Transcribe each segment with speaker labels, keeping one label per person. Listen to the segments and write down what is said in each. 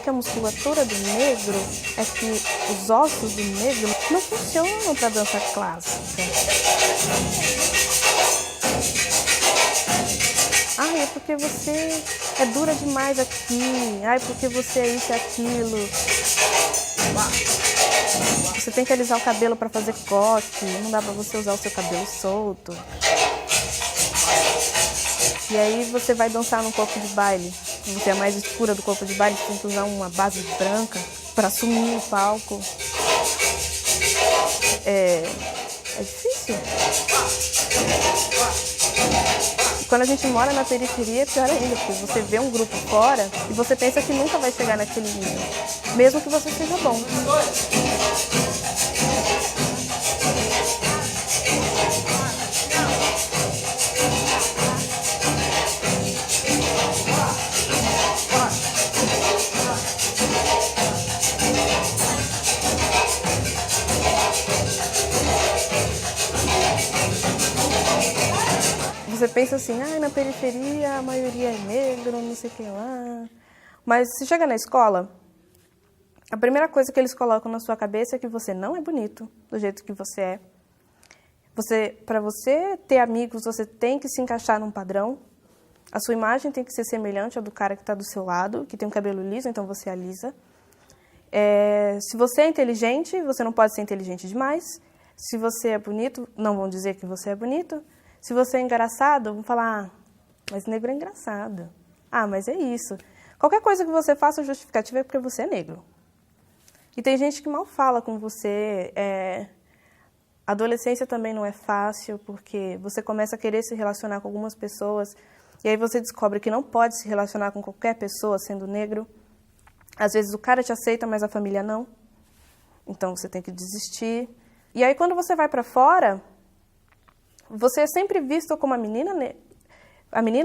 Speaker 1: que a musculatura do negro, é que os ossos do negro não funcionam para dança clássica. Ai, é porque você é dura demais aqui. Ai, porque você é isso e aquilo. Você tem que alisar o cabelo para fazer coque. Não dá para você usar o seu cabelo solto. E aí você vai dançar no corpo de baile. Você é mais escura do corpo de baile, você tem que usar uma base branca para assumir o palco. É difícil. Quando a gente mora na periferia é pior ainda, porque você vê um grupo fora e você pensa que nunca vai chegar naquele nível, mesmo que você seja bom. Você pensa assim, na periferia a maioria é negro, não sei o que lá. Mas se chega na escola, a primeira coisa que eles colocam na sua cabeça é que você não é bonito do jeito que você é. Para você ter amigos, você tem que se encaixar num padrão. A sua imagem tem que ser semelhante à do cara que está do seu lado, que tem um cabelo liso, então você alisa. Se você é inteligente, você não pode ser inteligente demais. Se você é bonito, não vão dizer que você é bonito. Se você é engraçado, vão falar, mas negro é engraçado. Mas é isso. Qualquer coisa que você faça justificativa é porque você é negro. E tem gente que mal fala com você. A adolescência também não é fácil, porque você começa a querer se relacionar com algumas pessoas, e aí você descobre que não pode se relacionar com qualquer pessoa sendo negro. Às vezes o cara te aceita, mas a família não. Então você tem que desistir. E aí quando você vai para fora, você é sempre visto como a menina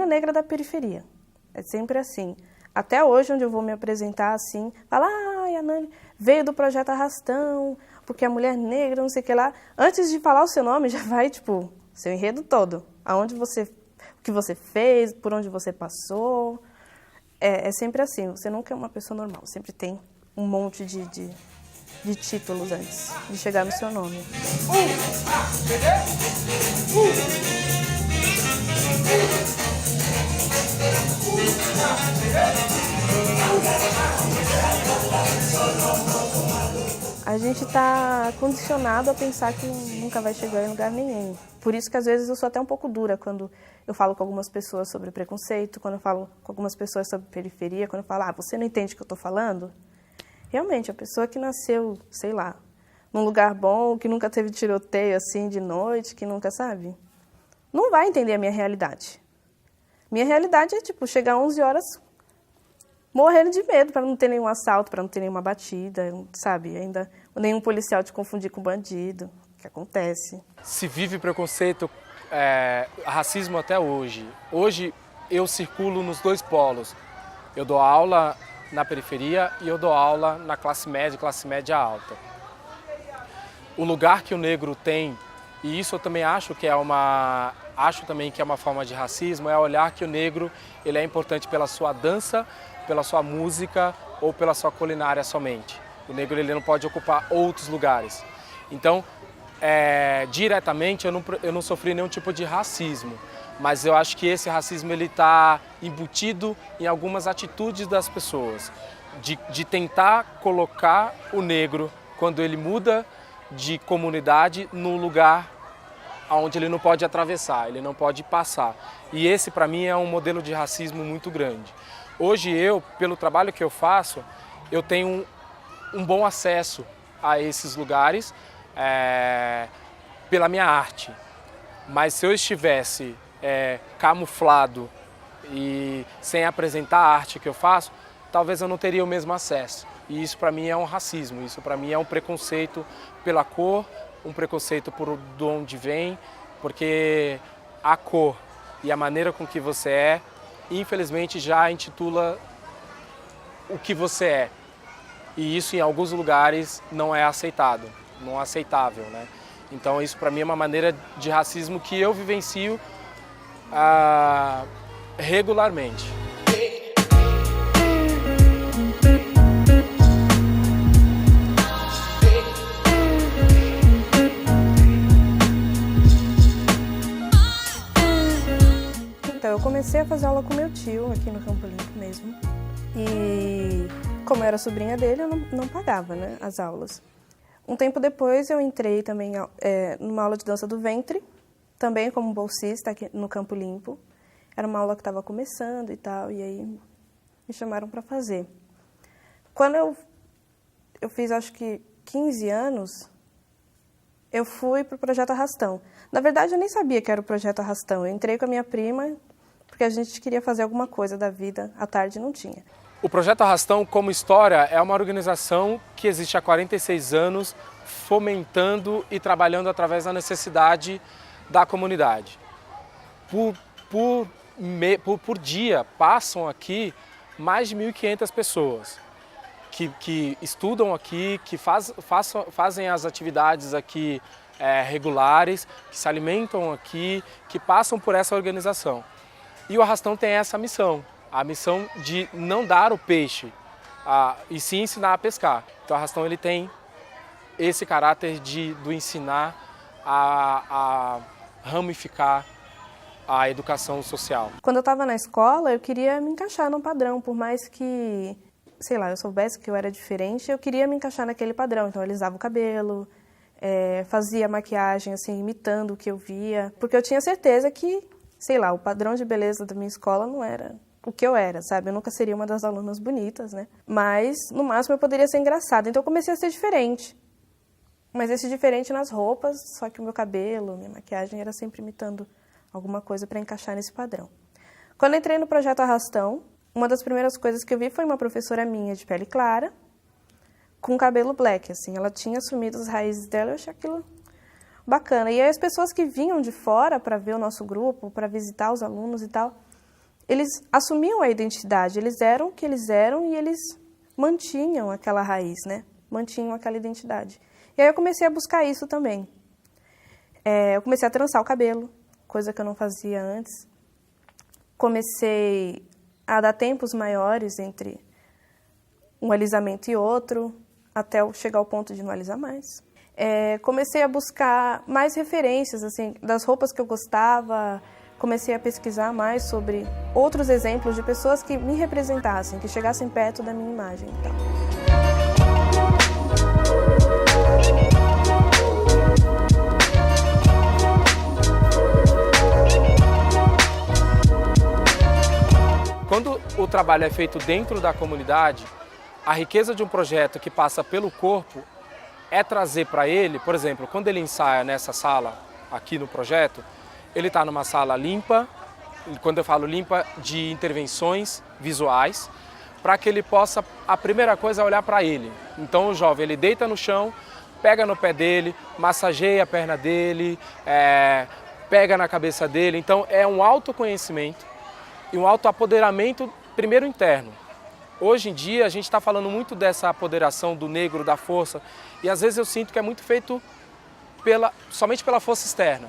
Speaker 1: negra da periferia. É sempre assim. Até hoje, onde eu vou me apresentar assim, fala, a Nani veio do projeto Arrastão, porque a mulher negra, não sei o que lá. Antes de falar o seu nome, já vai, seu enredo todo. O que você fez, por onde você passou. É sempre assim, você nunca é uma pessoa normal. Sempre tem um monte de títulos antes de chegar no seu nome. A gente está condicionado a pensar que nunca vai chegar em lugar nenhum. Por isso que às vezes eu sou até um pouco dura quando eu falo com algumas pessoas sobre preconceito, quando eu falo com algumas pessoas sobre periferia, quando eu falo, você não entende o que eu estou falando? Realmente, a pessoa que nasceu, sei lá, num lugar bom, que nunca teve tiroteio assim de noite, que nunca sabe, não vai entender a minha realidade. Minha realidade é, chegar às 11 horas morrendo de medo para não ter nenhum assalto, para não ter nenhuma batida, sabe? Ainda nenhum policial te confundir com bandido, que acontece.
Speaker 2: Se vive preconceito, racismo até hoje. Hoje eu circulo nos dois polos. Eu dou aula na periferia e eu dou aula na classe média alta. O lugar que o negro tem, e isso eu também acho que é uma forma de racismo, é olhar que o negro ele é importante pela sua dança, pela sua música ou pela sua culinária somente. O negro ele não pode ocupar outros lugares. Então, diretamente eu não sofri nenhum tipo de racismo, mas eu acho que esse racismo ele está embutido em algumas atitudes das pessoas, de tentar colocar o negro, quando ele muda de comunidade, no lugar onde ele não pode atravessar, ele não pode passar. E esse, para mim, é um modelo de racismo muito grande. Hoje pelo trabalho que eu faço, eu tenho um bom acesso a esses lugares pela minha arte. Mas se eu estivesse camuflado e sem apresentar a arte que eu faço, talvez eu não teria o mesmo acesso. E isso para mim é um racismo, isso para mim é um preconceito pela cor, um preconceito por de onde vem, porque a cor e a maneira com que você é, infelizmente já intitula o que você é. E isso em alguns lugares não é aceitado, não é aceitável, né? Então isso para mim é uma maneira de racismo que eu vivencio regularmente.
Speaker 1: eu comecei a fazer aula com meu tio, aqui no Campo Limpo mesmo. E como eu era sobrinha dele, eu não pagava, né, as aulas. Um tempo depois, eu entrei também numa aula de dança do ventre, também como bolsista aqui no Campo Limpo. Era uma aula que estava começando e tal, e aí me chamaram para fazer. Quando eu fiz, acho que 15 anos, eu fui para o Projeto Arrastão. Na verdade, eu nem sabia que era o Projeto Arrastão. Eu entrei com a minha prima, porque a gente queria fazer alguma coisa da vida, à tarde não tinha.
Speaker 2: O Projeto Arrastão, como história, é uma organização que existe há 46 anos, fomentando e trabalhando através da necessidade da comunidade. Por dia, passam aqui mais de 1.500 pessoas que estudam aqui, que fazem as atividades aqui regulares, que se alimentam aqui, que passam por essa organização. E o Arrastão tem essa missão, a missão de não dar o peixe, e sim ensinar a pescar. Então o Arrastão ele tem esse caráter do ensinar a ramificar a educação social.
Speaker 1: Quando eu estava na escola, eu queria me encaixar num padrão, por mais que, sei lá, eu soubesse que eu era diferente, eu queria me encaixar naquele padrão. Então eu alisava o cabelo, fazia maquiagem, assim, imitando o que eu via, porque eu tinha certeza que, sei lá, o padrão de beleza da minha escola não era o que eu era, sabe? Eu nunca seria uma das alunas bonitas, né? Mas, no máximo, eu poderia ser engraçada. Então eu comecei a ser diferente. Mas esse diferente nas roupas, só que o meu cabelo, minha maquiagem era sempre imitando alguma coisa para encaixar nesse padrão. Quando eu entrei no Projeto Arrastão, uma das primeiras coisas que eu vi foi uma professora minha de pele clara, com cabelo black, assim. Ela tinha assumido as raízes dela, eu achei aquilo bacana. E aí as pessoas que vinham de fora para ver o nosso grupo, para visitar os alunos e tal, eles assumiam a identidade, eles eram o que eles eram e eles mantinham aquela raiz, né? Mantinham aquela identidade. E aí eu comecei a buscar isso também. Eu comecei a trançar o cabelo, coisa que eu não fazia antes. Comecei a dar tempos maiores entre um alisamento e outro, até eu chegar ao ponto de não alisar mais. Comecei a buscar mais referências assim, das roupas que eu gostava, comecei a pesquisar mais sobre outros exemplos de pessoas que me representassem, que chegassem perto da minha imagem e tal.
Speaker 2: Quando o trabalho é feito dentro da comunidade, a riqueza de um projeto que passa pelo corpo é trazer para ele, por exemplo, quando ele ensaia nessa sala, aqui no projeto, ele está numa sala limpa, quando eu falo limpa, de intervenções visuais, para que ele possa, a primeira coisa é olhar para ele. Então o jovem, ele deita no chão, pega no pé dele, massageia a perna dele, pega na cabeça dele. Então é um autoconhecimento e um autoapoderamento, primeiro interno. Hoje em dia a gente está falando muito dessa apoderação do negro, da força, e às vezes eu sinto que é muito feito somente pela força externa.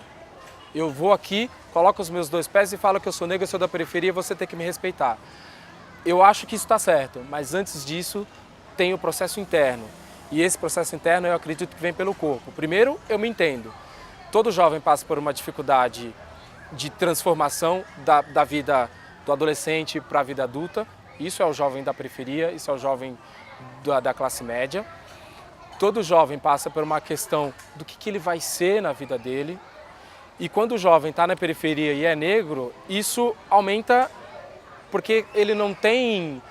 Speaker 2: Eu vou aqui, coloco os meus 2 pés e falo que eu sou negro, eu sou da periferia, você tem que me respeitar. Eu acho que isso está certo, mas antes disso tem o processo interno. E esse processo interno eu acredito que vem pelo corpo. Primeiro, eu me entendo. Todo jovem passa por uma dificuldade de transformação da vida do adolescente para a vida adulta. Isso é o jovem da periferia, isso é o jovem da classe média. Todo jovem passa por uma questão do que ele vai ser na vida dele. E quando o jovem está na periferia e é negro, isso aumenta porque ele não tem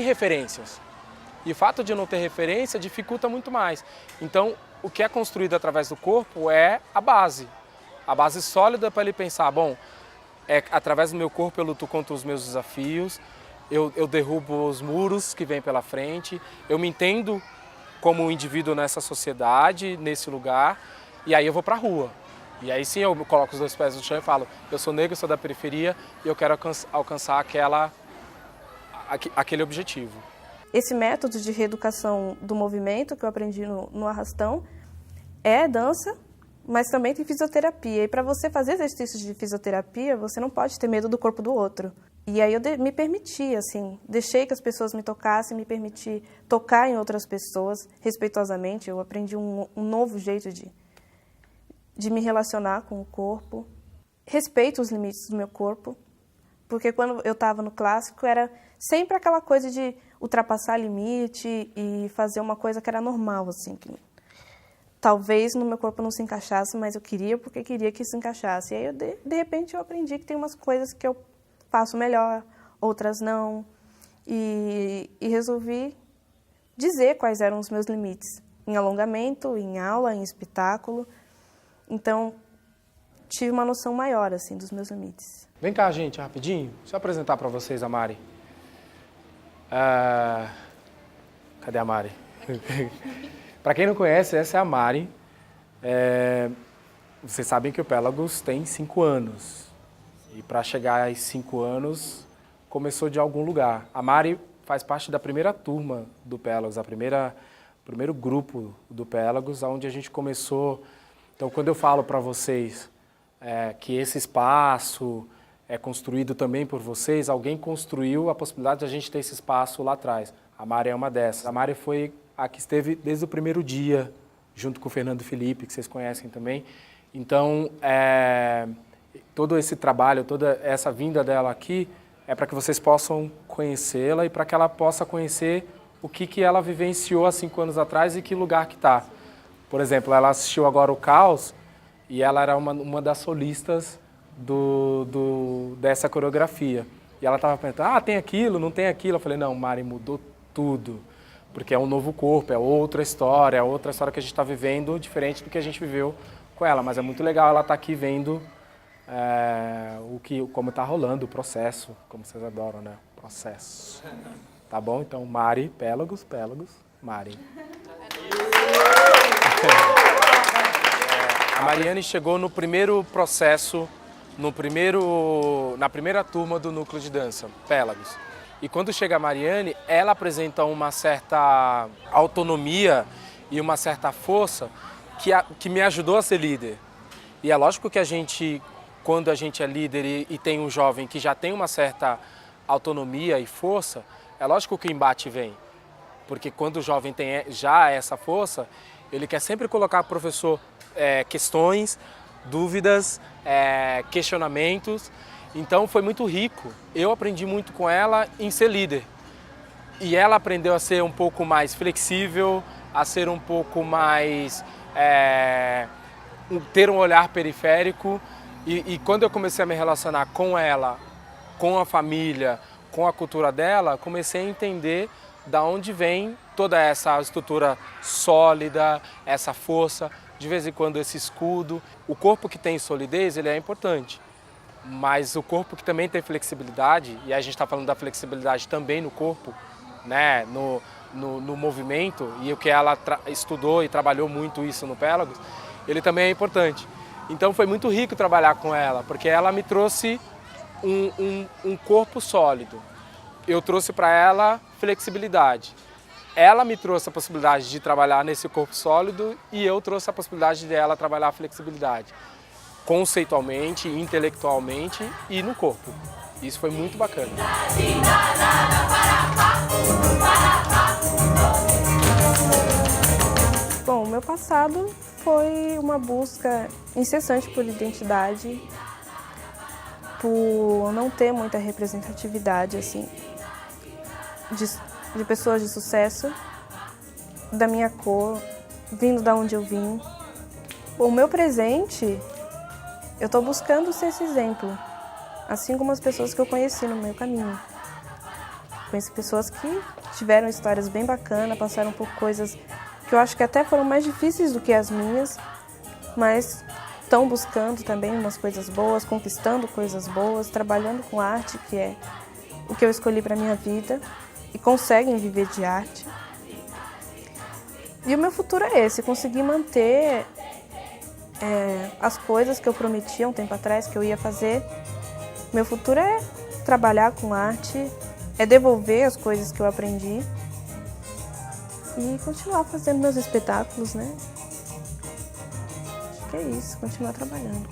Speaker 2: referências. E o fato de não ter referência dificulta muito mais. Então, o que é construído através do corpo é a base sólida para ele pensar, bom, através do meu corpo eu luto contra os meus desafios, eu derrubo os muros que vêm pela frente, eu me entendo como um indivíduo nessa sociedade, nesse lugar, e aí eu vou para a rua. E aí sim eu coloco os 2 pés no chão e falo, eu sou negro, eu sou da periferia e eu quero alcançar aquele objetivo.
Speaker 1: Esse método de reeducação do movimento que eu aprendi no Arrastão é dança, mas também tem fisioterapia. E para você fazer exercícios de fisioterapia, você não pode ter medo do corpo do outro. E aí eu me permiti, assim, deixei que as pessoas me tocassem, me permiti tocar em outras pessoas respeitosamente. Eu aprendi um novo jeito de me relacionar com o corpo. Respeito os limites do meu corpo. Porque quando eu estava no clássico, era sempre aquela coisa de ultrapassar limite e fazer uma coisa que era normal, assim. Que talvez no meu corpo não se encaixasse, mas eu queria porque queria que se encaixasse. E aí, de repente, eu aprendi que tem umas coisas que eu faço melhor, outras não. E resolvi dizer quais eram os meus limites. Em alongamento, em aula, em espetáculo. Então, tive uma noção maior, assim, dos meus limites.
Speaker 2: Vem cá, gente, rapidinho. Deixa eu apresentar para vocês a Mari. Cadê a Mari? Para quem não conhece, essa é a Mari. Vocês sabem que o Pélagos tem 5 anos. E para chegar aos 5 anos, começou de algum lugar. A Mari faz parte da primeira turma do Pélagos, primeiro grupo do Pélagos, onde a gente começou. Então, quando eu falo para vocês que esse espaço é construído também por vocês, alguém construiu a possibilidade de a gente ter esse espaço lá atrás. A Mari é uma dessas. A Mari foi a que esteve desde o primeiro dia, junto com o Fernando Felipe, que vocês conhecem também. Então, todo esse trabalho, toda essa vinda dela aqui, é para que vocês possam conhecê-la e para que ela possa conhecer o que ela vivenciou há 5 anos atrás e que lugar que está. Por exemplo, ela assistiu agora o Caos e ela era uma das solistas dessa coreografia. E ela estava perguntando, tem aquilo, não tem aquilo? Eu falei, não, Mari, mudou tudo. Porque é um novo corpo, é outra história que a gente está vivendo, diferente do que a gente viveu com ela. Mas é muito legal ela estar aqui vendo como está rolando o processo, como vocês adoram, né? Processo. Tá bom? Então, Mari, Pélagos, Mari. A Mariane chegou no primeiro processo, na primeira turma do núcleo de dança, Pélagos. E quando chega a Mariane, ela apresenta uma certa autonomia e uma certa força que me ajudou a ser líder. E é lógico que quando a gente é líder e tem um jovem que já tem uma certa autonomia e força, é lógico que o embate vem. Porque quando o jovem tem já essa força, ele quer sempre colocar para o professor questões, dúvidas, questionamentos. Então foi muito rico. Eu aprendi muito com ela em ser líder. E ela aprendeu a ser um pouco mais flexível, a ser um pouco mais... ter um olhar periférico. E quando eu comecei a me relacionar com ela, com a família, com a cultura dela, comecei a entender da onde vem toda essa estrutura sólida, essa força, de vez em quando esse escudo. O corpo que tem solidez, ele é importante, mas o corpo que também tem flexibilidade, e a gente está falando da flexibilidade também no corpo, né, no movimento, e o que ela estudou e trabalhou muito isso no Pélagos, ele também é importante. Então foi muito rico trabalhar com ela, porque ela me trouxe um corpo sólido. Eu trouxe para ela flexibilidade. Ela me trouxe a possibilidade de trabalhar nesse corpo sólido e eu trouxe a possibilidade de ela trabalhar a flexibilidade, conceitualmente, intelectualmente e no corpo. Isso foi muito bacana.
Speaker 1: Bom, o meu passado foi uma busca incessante por identidade, por não ter muita representatividade, assim, de pessoas de sucesso, da minha cor, vindo da onde eu vim. O meu presente, eu estou buscando ser esse exemplo, assim como as pessoas que eu conheci no meu caminho. Conheci pessoas que tiveram histórias bem bacanas, passaram por coisas que eu acho que até foram mais difíceis do que as minhas, mas estão buscando também umas coisas boas, conquistando coisas boas, trabalhando com arte, que é o que eu escolhi para a minha vida, e conseguem viver de arte. E o meu futuro é esse, conseguir manter as coisas que eu prometi há um tempo atrás que eu ia fazer. Meu futuro é trabalhar com arte, é devolver as coisas que eu aprendi e continuar fazendo meus espetáculos, né? Acho que é isso, continuar trabalhando.